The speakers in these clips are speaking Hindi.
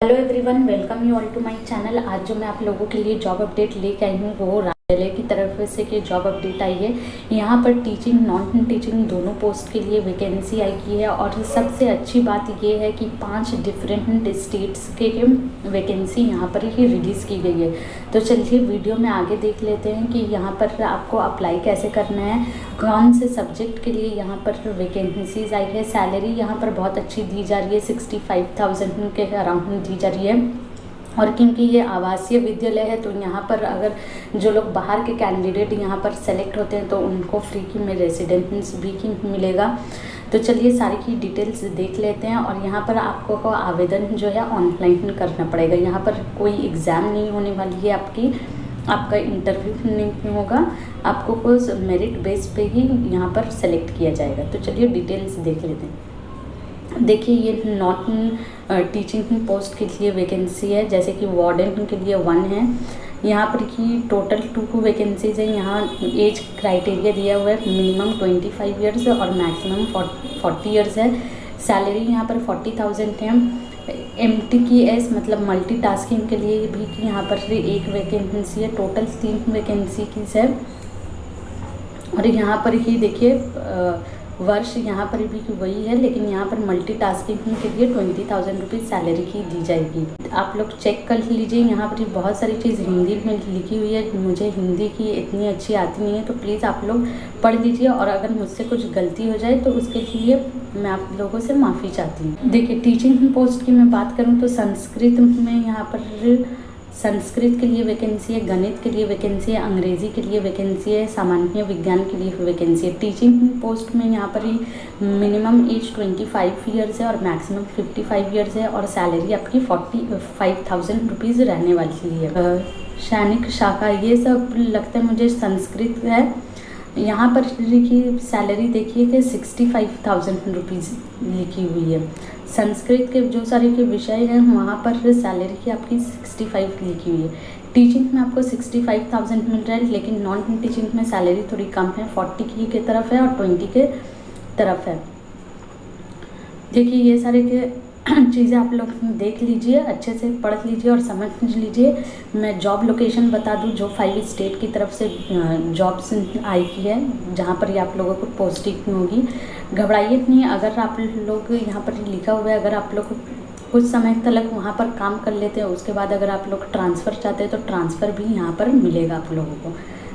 Hello everyone, welcome you all to my channel. आज जो मैं आप लोगों के लिए जॉब अपडेट लेके आई हूँ वो राज्य की तरफ से कि जॉब अपडेट आई है। यहाँ पर टीचिंग नॉन टीचिंग दोनों पोस्ट के लिए वैकेंसी आई की है और सबसे अच्छी बात ये है कि 5 डिफरेंट स्टेट्स के वैकेंसी यहाँ पर ही रिलीज़ की गई है। तो चलिए वीडियो में आगे देख लेते हैं कि यहाँ पर आपको अप्लाई कैसे करना है, कौन से सब्जेक्ट के लिए यहाँ पर वैकेंसीज आई है। सैलरी यहाँ पर बहुत अच्छी दी जा रही है, 65,000 के अराउंड दी जा रही है। और क्योंकि ये आवासीय विद्यालय है तो यहाँ पर अगर जो लोग बाहर के कैंडिडेट यहाँ पर सेलेक्ट होते हैं तो उनको फ्री की में रेसिडेंस भी की मिलेगा। तो चलिए सारी की डिटेल्स देख लेते हैं। और यहाँ पर आपको को आवेदन जो है ऑनलाइन करना पड़ेगा। यहाँ पर कोई एग्ज़ाम नहीं होने वाली है, आपका इंटरव्यू नहीं होगा, आपको कुछ मेरिट बेस पे ही यहाँ पर सेलेक्ट किया जाएगा। तो चलिए डिटेल्स देख लेते हैं। देखिए ये नॉन टीचिंग पोस्ट के लिए वैकेंसी है, जैसे कि वार्डन के लिए 1 है। यहाँ पर की टोटल 2 वैकेंसीज है। यहाँ एज क्राइटेरिया दिया हुआ है, मिनिमम 25 ईयर्स और मैक्सिमम 40 ईयर्स है। सैलरी यहाँ पर 40,000 है। MTKS मतलब मल्टीटास्किंग के लिए भी यहाँ पर 1 वैकेंसी है। टोटल 3 वैकेंसी की है। और यहाँ पर ही देखिए वर्ष यहाँ पर भी वही है, लेकिन यहाँ पर मल्टीटास्किंग के लिए 20,000 रुपीज़ सैलरी की दी जाएगी। आप लोग चेक कर लीजिए, यहाँ पर बहुत सारी चीज़ हिंदी में लिखी हुई है। मुझे हिंदी की इतनी अच्छी आती नहीं है, तो प्लीज़ आप लोग पढ़ लीजिए और अगर मुझसे कुछ गलती हो जाए तो उसके लिए मैं आप लोगों से माफ़ी चाहती हूँ। देखिए टीचिंग पोस्ट की मैं बात करूँ तो संस्कृत में यहाँ पर संस्कृत के लिए वैकेंसी है, गणित के लिए वैकेंसी है, अंग्रेजी के लिए वैकेंसी है, सामान्य विज्ञान के लिए वैकेंसी है। टीचिंग पोस्ट में यहाँ पर ही मिनिमम एज 25 ईयर्स है और मैक्सिमम 55 ईयर्स है। और सैलरी आपकी 45,000 रुपीज़ रहने वाली है। सैनिक शाखा ये सब लगता है मुझे संस्कृत है। यहाँ पर की सैलरी देखिए कि 65,000 रुपीज़ लिखी हुई है। संस्कृत के जो सारे के विषय हैं वहाँ पर सैलरी की आपकी 65 लिखी हुई है। टीचिंग में आपको 65,000 मिल रहा है, लेकिन नॉन टीचिंग में सैलरी थोड़ी कम है, 40 की तरफ है और 20 के तरफ है। देखिए ये सारे के चीज़ें आप लोग देख लीजिए, अच्छे से पढ़ लीजिए और समझ लीजिए। मैं जॉब लोकेशन बता दूं, जो 5 स्टेट की तरफ से जॉब्स आई की है, जहां पर ये आप लोगों को पोस्टिंग होगी। घबराइए नहीं, अगर आप लोग यहाँ पर लिखा हुआ है, अगर आप लोग कुछ समय तक वहाँ पर काम कर लेते हैं, उसके बाद अगर आप लोग ट्रांसफ़र चाहते हैं तो ट्रांसफ़र भी यहाँ पर मिलेगा आप लोगों को।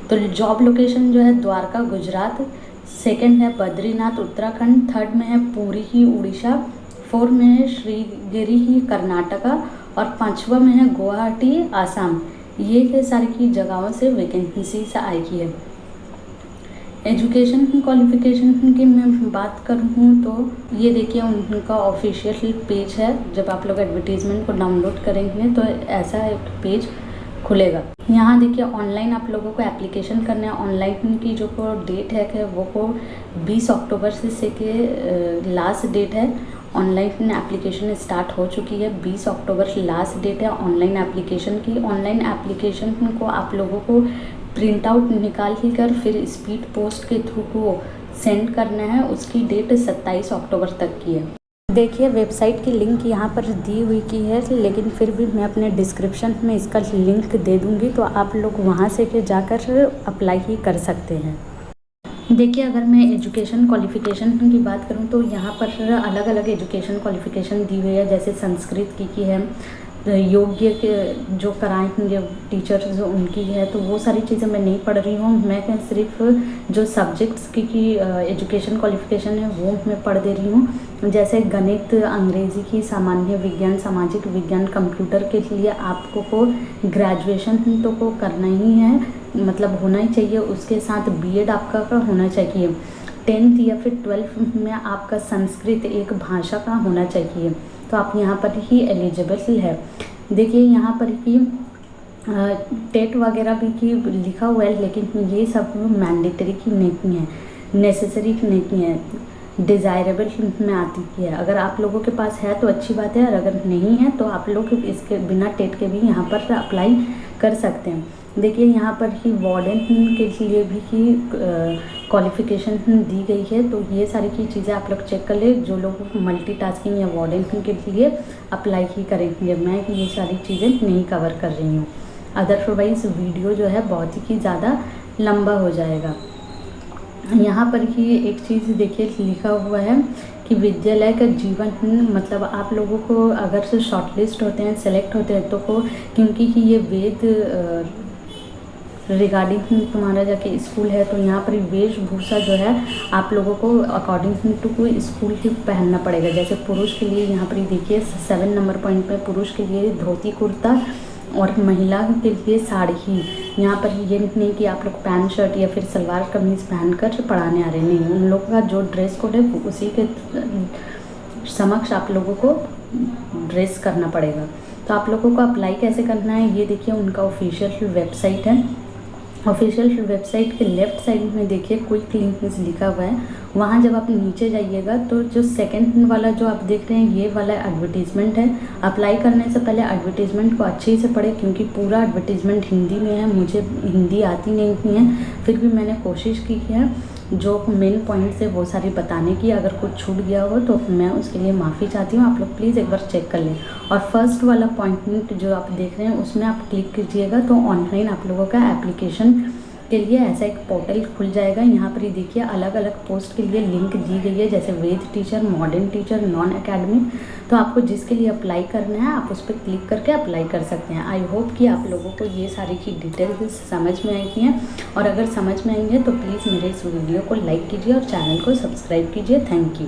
तो जॉब लोकेशन जो है द्वारका गुजरात, 2nd है बद्रीनाथ उत्तराखंड, 3rd में है पुरी ही उड़ीसा, 4 में है श्रीगिरी ही कर्नाटका और 5वां में है गुवाहाटी आसाम। ये सारी की जगहों से वैकेंसी से आई की है। एजुकेशन क्वालिफिकेशन की मैं बात करूँ तो ये देखिए उनका ऑफिशियल पेज है। जब आप लोग एडवर्टीज़मेंट को डाउनलोड करेंगे तो ऐसा एक पेज खुलेगा। यहाँ देखिए ऑनलाइन आप लोगों को एप्लीकेशन करना है। ऑनलाइन की जो डेट है कि वो को 20 अक्टूबर से के लास्ट डेट है। ऑनलाइन एप्लीकेशन स्टार्ट हो चुकी है, 20 अक्टूबर लास्ट डेट है ऑनलाइन एप्लीकेशन की। ऑनलाइन एप्लीकेशन को आप लोगों को प्रिंट आउट निकाल कर फिर स्पीड पोस्ट के थ्रू को सेंड करना है। उसकी डेट 27 अक्टूबर तक की है। देखिए वेबसाइट की लिंक यहाँ पर दी हुई की है, लेकिन फिर भी मैं अपने डिस्क्रिप्शन में इसका लिंक दे दूँगी, तो आप लोग वहाँ से के जाकर अप्लाई ही कर सकते हैं। देखिए अगर मैं एजुकेशन क्वालिफ़िकेशन की बात करूं तो यहाँ पर अलग अलग एजुकेशन क्वालिफ़िकेशन दी हुई है। जैसे संस्कृत की है, योग्य के जो कराएंगे टीचर्स उनकी है, तो वो सारी चीज़ें मैं नहीं पढ़ रही हूँ। मैं सिर्फ जो सब्जेक्ट्स की एजुकेशन क्वालिफ़िकेशन है वो मैं पढ़ दे रही हूँ। जैसे गणित, अंग्रेजी की, सामान्य विज्ञान, सामाजिक विज्ञान, कंप्यूटर के लिए आपको को ग्रेजुएशन तो को करना ही है, मतलब होना ही चाहिए। उसके साथ बीएड आपका होना चाहिए। 10th या फिर 12th में आपका संस्कृत एक भाषा का होना चाहिए, तो आप यहाँ पर ही एलिजिबल है। देखिए यहाँ पर ही टेट वगैरह भी की लिखा हुआ है, लेकिन ये सब मैंडेटरी की नहीं है, नेसेसरी नहीं है, डिज़ायरेबल में आती है। अगर आप लोगों के पास है तो अच्छी बात है, और अगर नहीं है तो आप लोग इसके बिना टेट के भी यहाँ पर अप्लाई कर सकते हैं। देखिए यहाँ पर ही वार्डन के लिए भी ही क्वालिफ़िकेशन दी गई है, तो ये सारी की चीज़ें आप लोग चेक कर ले। जो लोग मल्टीटास्किंग या वार्डन के लिए अप्लाई ही करेंगे, मैं ये सारी चीज़ें नहीं कवर कर रही हूँ, अदरवाइज़ वीडियो जो है बहुत ही ज़्यादा लंबा हो जाएगा। यहाँ पर ही एक चीज़ देखिए लिखा हुआ है कि विद्यालय का जीवन, मतलब आप लोगों को अगर से शॉर्टलिस्ट होते हैं, सेलेक्ट होते हैं तो क्योंकि ये वेद रिगार्डिंग तुम्हारा जाके स्कूल है, तो यहाँ पर वेशभूषा जो है आप लोगों को अकॉर्डिंग टू कोई स्कूल की पहनना पड़ेगा। जैसे पुरुष के लिए यहाँ पर देखिए 7 नंबर पॉइंट पे पुरुष के लिए धोती कुर्ता और महिला के लिए साड़ी ही। यहाँ पर ये नहीं कि आप लोग पैंट शर्ट या फिर सलवार कमीज़ पहनकर पढ़ाने आ रहे, नहीं, उन लोगों का जो ड्रेस कोड है उसी के समक्ष आप लोगों को ड्रेस करना पड़ेगा। तो आप लोगों को अप्लाई कैसे करना है ये देखिए, उनका ऑफिशियल वेबसाइट है। ऑफिशियल वेबसाइट के लेफ़्ट साइड में देखिए क्विक लिंक लिखा हुआ है, वहाँ जब आप नीचे जाइएगा तो जो सेकंड वाला जो आप देख रहे हैं ये वाला एडवर्टीज़मेंट है। अप्लाई करने से पहले एडवर्टीज़मेंट को अच्छे से पढ़ें, क्योंकि पूरा एडवर्टीज़मेंट हिंदी में है, मुझे हिंदी आती नहीं है, फिर भी मैंने कोशिश की है जो मेन पॉइंट्स है वो सारी बताने की। अगर कुछ छूट गया हो तो मैं उसके लिए माफ़ी चाहती हूँ, आप लोग प्लीज़ एक बार चेक कर लें। और फर्स्ट वाला पॉइंट जो आप देख रहे हैं उसमें आप क्लिक कीजिएगा तो ऑनलाइन आप लोगों का एप्लीकेशन के लिए ऐसा एक पोर्टल खुल जाएगा। यहाँ पर ही देखिए अलग अलग पोस्ट के लिए लिंक दी गई है, जैसे वेद teacher, modern teacher, non academic. तो आपको जिसके लिए अप्लाई करना है आप उस पर क्लिक करके अप्लाई कर सकते हैं। आई होप कि आप लोगों को ये सारी की डिटेल्स समझ में आई हैं, और अगर समझ में आई है तो प्लीज़ मेरे इस वीडियो को लाइक कीजिए और चैनल को सब्सक्राइब कीजिए। Thank you.